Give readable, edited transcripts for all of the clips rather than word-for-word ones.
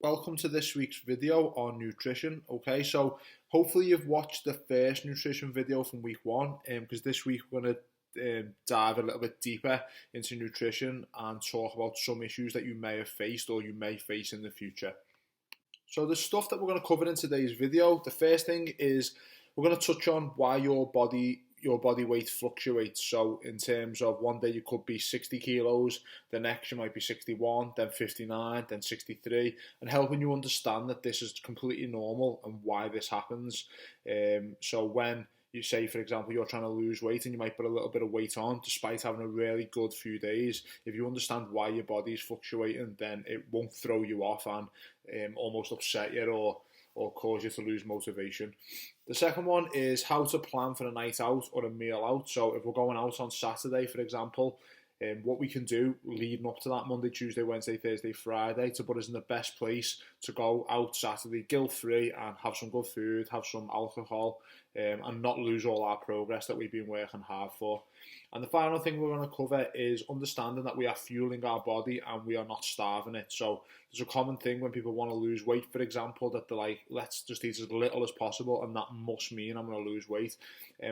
Welcome to this week's video on nutrition. Okay, so hopefully you've watched the first nutrition video from week one, because this week we're going to dive a little bit deeper into nutrition and talk about some issues that you may have faced or you may face in the future. So the stuff that we're going to cover in today's video, the first thing is we're going to touch on why your body weight fluctuates. So in terms of one day you could be 60 kilos, the next you might be 61, then 59, then 63, and helping you understand that this is completely normal and why this happens. So when you say, for example, you're trying to lose weight and you might put a little bit of weight on despite having a really good few days, if you understand why your body's fluctuating, then it won't throw you off and almost upset you or cause you to lose motivation. The second one is how to plan for a night out or a meal out. So if we're going out on Saturday, for example, what we can do leading up to that Monday, Tuesday, Wednesday, Thursday, Friday to put us in the best place to go out Saturday guilt-free and have some good food, have some alcohol, and not lose all our progress that we've been working hard for. And the final thing we're going to cover is understanding that we are fueling our body and we are not starving it. So there's a common thing when people want to lose weight, for example, that they're like, let's just eat as little as possible and that must mean I'm going to lose weight.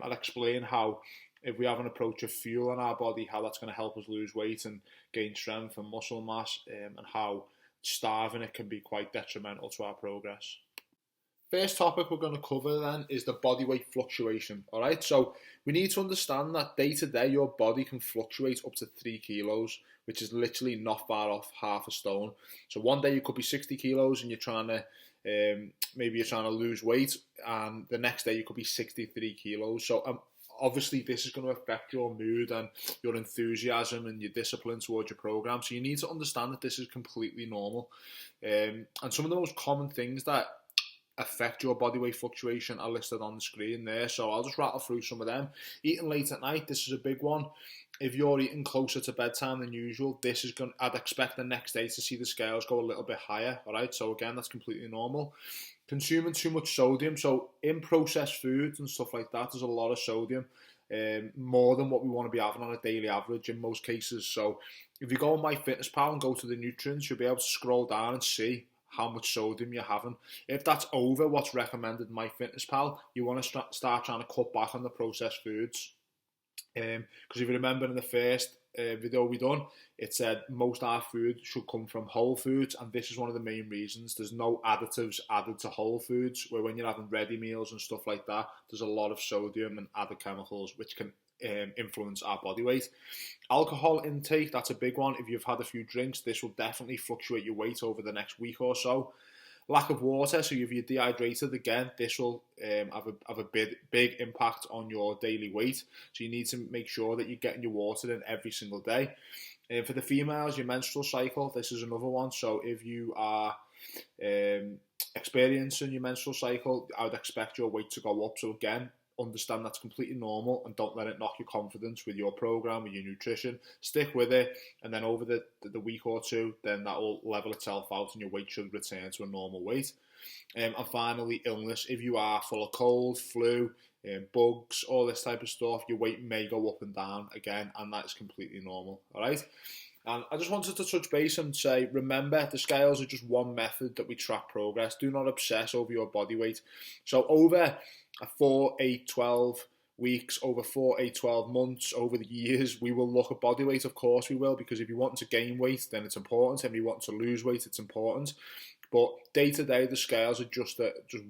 I'll explain how if we have an approach of fuel in our body, how that's going to help us lose weight and gain strength and muscle mass, and how starving it can be quite detrimental to our progress. First topic we're going to cover then is the body weight fluctuation. All right, so we need to understand that day to day your body can fluctuate up to 3 kilos, which is literally not far off half a stone. So one day you could be 60 kilos and you're trying to maybe you're trying to lose weight, and the next day you could be 63 kilos. So obviously this is going to affect your mood and your enthusiasm and your discipline towards your program. So you need to understand that this is completely normal. And some of the most common things that affect your body weight fluctuation are listed on the screen there. So I'll just rattle through some of them. Eating late at night, this is a big one. If you're eating closer to bedtime than usual, I'd expect the next day to see the scales go a little bit higher. All right, so again, that's completely normal. Consuming too much sodium, so in processed foods and stuff like that, there's a lot of sodium, more than what we want to be having on a daily average in most cases. So if you go on MyFitnessPal and go to the nutrients, you'll be able to scroll down and see how much sodium you're having. If that's over what's recommended in MyFitnessPal, you want to start trying to cut back on the processed foods. Because if you remember in the first video we done, it said most of our food should come from whole foods, and this is one of the main reasons. There's no additives added to whole foods, where when you're having ready meals and stuff like that, there's a lot of sodium and other chemicals which can influence our body weight. Alcohol intake, that's a big one. If you've had a few drinks, this will definitely fluctuate your weight over the next week or so. Lack of water, so if you're dehydrated, again, this will have a big impact on your daily weight. So you need to make sure that you're getting your water in every single day. For the females, your menstrual cycle, this is another one. So if you are experiencing your menstrual cycle, I would expect your weight to go up. So again, understand that's completely normal and don't let it knock your confidence with your program, with your nutrition. Stick with it, and then over the week or two, then that will level itself out and your weight should return to a normal weight. And finally, illness. If you are full of cold, flu, bugs, all this type of stuff, your weight may go up and down again, and that is completely normal. All right. And I just wanted to touch base and say, remember, the scales are just one method that we track progress. Do not obsess over your body weight. So over 4, 8, 12 weeks, over 4, 8, 12 months, over the years, we will look at body weight. Of course we will, because if you want to gain weight, then it's important. If you want to lose weight, it's important. But day to day, the scales are just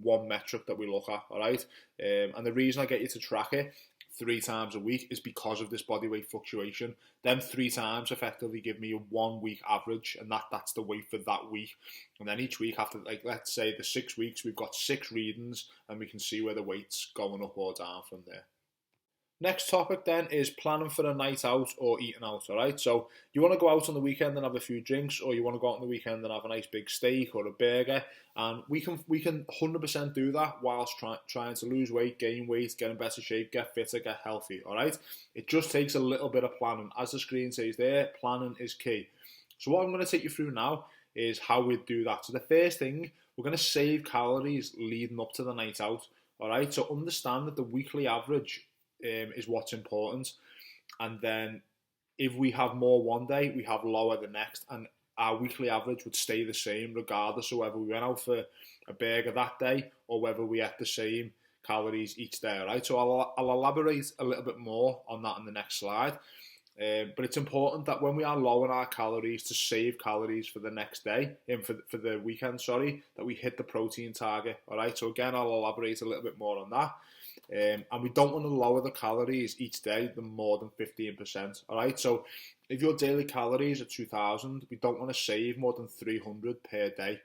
one metric that we look at, all right? And the reason I get you to track it 3 times a week is because of this body weight fluctuation. Then 3 times effectively give me a 1 week average, and that's the weight for that week. And then each week after, like, let's say the 6 weeks, we've got 6 readings, and we can see where the weight's going up or down from there. Next topic then is planning for a night out or eating out, all right? So you want to go out on the weekend and have a few drinks, or you want to go out on the weekend and have a nice big steak or a burger, and we can 100% do that whilst trying to lose weight, gain weight, get in better shape, get fitter, get healthy, all right? It just takes a little bit of planning. As the screen says there, planning is key. So what I'm going to take you through now is how we do that. So the first thing, we're going to save calories leading up to the night out, all right? So understand that the weekly average is what's important, and then if we have more one day, we have lower the next, and our weekly average would stay the same regardless of whether we went out for a burger that day or whether we ate the same calories each day, right? So I'll elaborate a little bit more on that in the next slide. But it's important that when we are lowering our calories to save calories for the next day, for the weekend, that we hit the protein target, all right? So again, I'll elaborate a little bit more on that. And we don't want to lower the calories each day than more than 15%, all right? So if your daily calories are 2,000, we don't want to save more than 300 per day.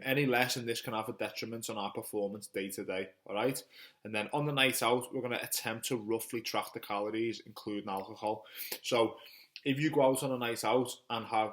Any less in this can have a detriment on our performance day to day, all right? And then on the night out, we're going to attempt to roughly track the calories, including alcohol. So if you go out on a night out and have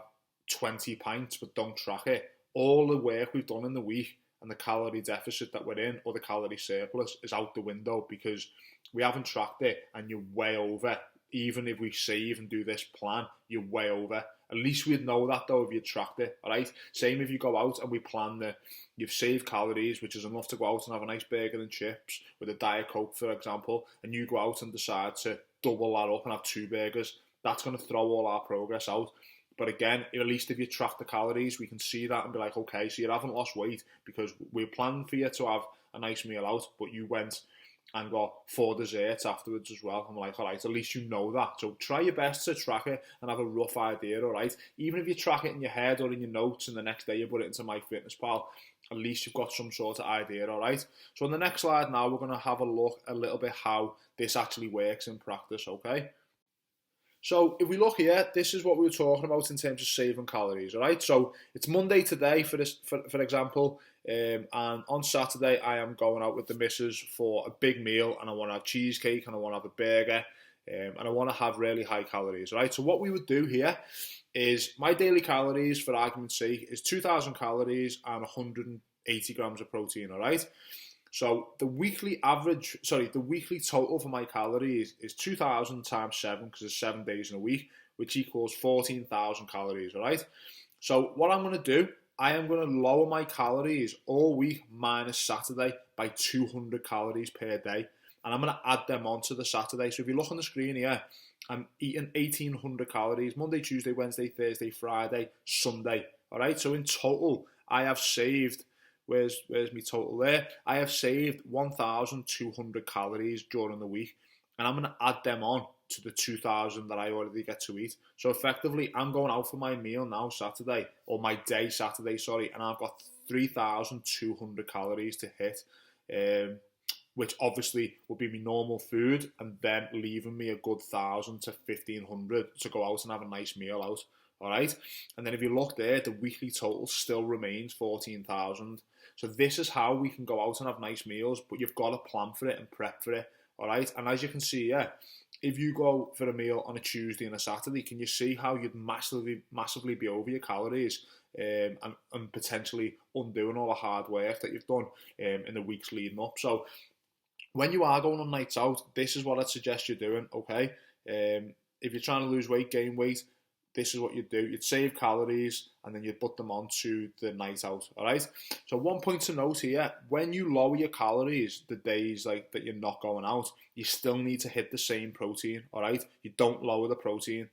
20 pints but don't track it, all the work we've done in the week and the calorie deficit that we're in, or the calorie surplus, is out the window because we haven't tracked it and you're way over. Even if we save and do this plan, you're way over. At least we'd know that though if you tracked it, all right? Same if you go out and we plan that you've saved calories, which is enough to go out and have a nice burger and chips with a Diet Coke, for example, and you go out and decide to double that up and have 2 burgers, that's going to throw all our progress out. But again, at least if you track the calories, we can see that and be like, okay, so you haven't lost weight because we planned for you to have a nice meal out, but you went and got 4 desserts afterwards as well. I'm like, all right, at least you know that. So try your best to track it and have a rough idea, all right? Even if you track it in your head or in your notes and the next day you put it into MyFitnessPal, at least you've got some sort of idea, all right? So on the next slide now, we're going to have a look a little bit how this actually works in practice, okay? So if we look here, this is what we were talking about in terms of saving calories, all right? So it's Monday today, for example, and on Saturday I am going out with the missus for a big meal, and I want to have cheesecake and I want to have a burger, and I want to have really high calories, all right? So what we would do here is my daily calories, for argument's sake, is 2,000 calories and 180 grams of protein, all right? So the weekly total for my calories is 2,000 times 7, because there's 7 days in a week, which equals 14,000 calories, all right? So what I'm going to do, I am going to lower my calories all week minus Saturday by 200 calories per day, and I'm going to add them onto the Saturday. So if you look on the screen here, I'm eating 1,800 calories Monday, Tuesday, Wednesday, Thursday, Friday, Sunday, all right? So in total, I have saved... Where's my total there? I have saved 1,200 calories during the week, and I'm going to add them on to the 2,000 that I already get to eat. So effectively, I'm going out for my meal now Saturday, or my day Saturday, sorry, and I've got 3,200 calories to hit, which obviously would be my normal food, and then leaving me a good 1,000 to 1,500 to go out and have a nice meal out. All right, and then if you look there, the weekly total still remains 14,000. So this is how we can go out and have nice meals, but you've got to plan for it and prep for it. All right, and as you can see, yeah, if you go for a meal on a Tuesday and a Saturday, can you see how you'd massively be over your calories, and potentially undoing all the hard work that you've done in the weeks leading up? So when you are going on nights out, this is what I'd suggest you're doing. Okay, if you're trying to lose weight, gain weight, this is what you'd do. You'd save calories and then you'd put them onto the night out, all right? So one point to note here, when you lower your calories the days like that you're not going out, you still need to hit the same protein, all right? You don't lower the protein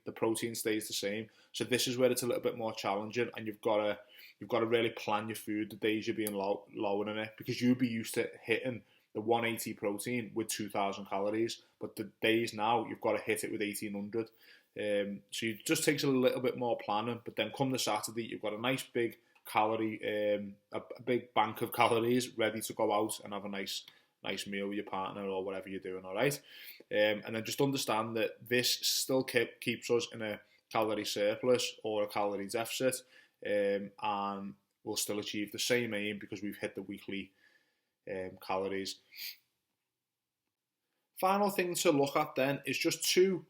stays the same. So this is where it's a little bit more challenging, and you've got to really plan your food the days you're being lowering it, because you'll be used to hitting the 180 protein with 2,000 calories, but the days now you've got to hit it with 1,800. So it just takes a little bit more planning, but then come the Saturday, you've got a nice big calorie, a big bank of calories ready to go out and have a nice meal with your partner or whatever you're doing, all right? And then just understand that this still keeps us in a calorie surplus or a calorie deficit, and we'll still achieve the same aim because we've hit the weekly calories. Final thing to look at then is just two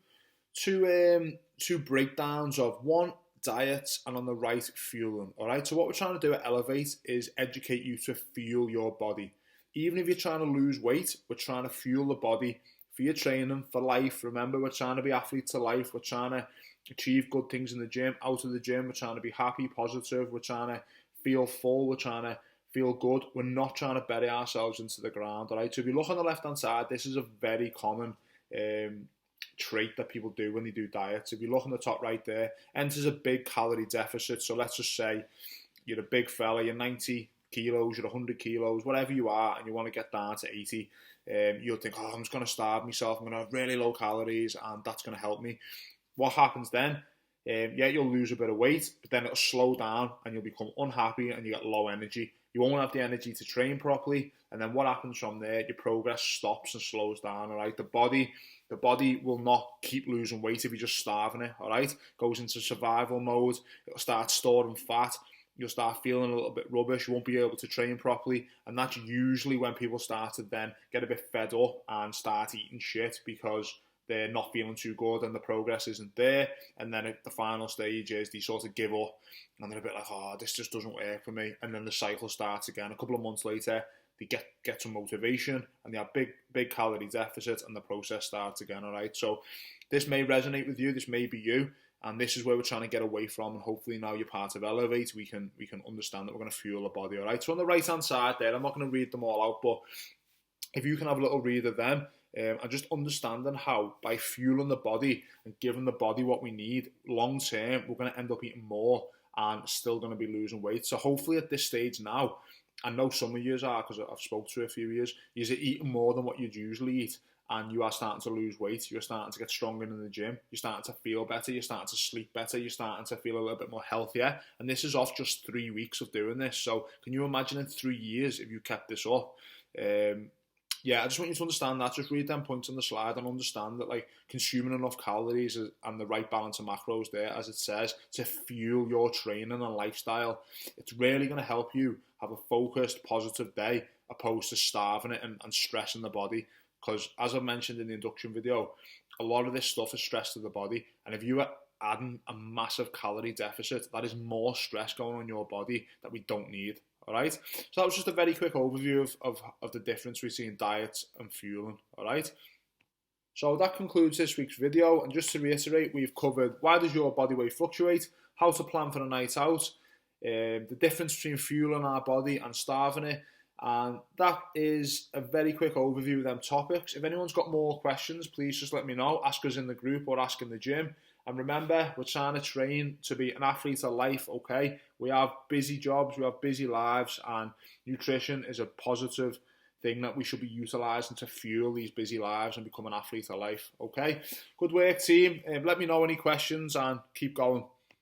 breakdowns of one, diet, and on the right, fueling. All right, so what we're trying to do at ELEV8 is educate you to fuel your body. Even if you're trying to lose weight, we're trying to fuel the body for your training, for life. Remember, we're trying to be athletes to life. We're trying to achieve good things in the gym, out of the gym. We're trying to be happy, positive. We're trying to feel full. We're trying to feel good. We're not trying to bury ourselves into the ground. All right, so if you look on the left-hand side, this is a very common trait that people do when they do diets. If you look on the top right there, enters a big calorie deficit. So let's just say you're a big fella, you're 90 kilos, you're 100 kilos, whatever you are, and you want to get down to 80, you'll think, oh, I'm just going to starve myself, I'm going to have really low calories, and that's going to help me. What happens then? Yeah, you'll lose a bit of weight, but then it'll slow down and you'll become unhappy and you get low energy. You won't have the energy to train properly, and then what happens from there? Your progress stops and slows down. All right, the body will not keep losing weight if you're just starving it. All right, goes into survival mode. It'll start storing fat. You'll start feeling a little bit rubbish. You won't be able to train properly, and that's usually when people start to then get a bit fed up and start eating shit because they're not feeling too good and the progress isn't there. And then at the final stage is they sort of give up and they're a bit like, oh, this just doesn't work for me. And then the cycle starts again. A couple of months later, they get some motivation and they have big calorie deficits and the process starts again. All right. So this may resonate with you. This may be you. And this is where we're trying to get away from. And hopefully now you're part of ELEV8, we can understand that we're going to fuel the body. All right. So on the right hand side there, I'm not going to read them all out, but if you can have a little read of them, and just understanding how by fueling the body and giving the body what we need long term, we're going to end up eating more and still going to be losing weight. So hopefully at this stage now, I know some of you are, because I've spoke to a few years, you're eating more than what you'd usually eat and you are starting to lose weight. You're starting to get stronger in the gym. You're starting to feel better. You're starting to sleep better. You're starting to feel a little bit more healthier. And this is off just 3 weeks of doing this. So can you imagine in 3 years if you kept this up? Yeah, I just want you to understand that. Just read them points on the slide and understand that, like, consuming enough calories and the right balance of macros there, as it says, to fuel your training and lifestyle, it's really going to help you have a focused, positive day opposed to starving it and stressing the body. Because as I mentioned in the induction video, a lot of this stuff is stress to the body. And if you are adding a massive calorie deficit, that is more stress going on your body that we don't need. All right, so that was just a very quick overview of the difference between diets and fueling. All right, so that concludes this week's video. And just to reiterate, we've covered why does your body weight fluctuate, how to plan for a night out, the difference between fueling our body and starving it. And that is a very quick overview of them topics. If anyone's got more questions, please just let me know. Ask us in the group or ask in the gym. And remember, we're trying to train to be an athlete of life, okay? We have busy jobs, we have busy lives, and nutrition is a positive thing that we should be utilising to fuel these busy lives and become an athlete of life, okay? Good work, team. Let me know any questions and keep going.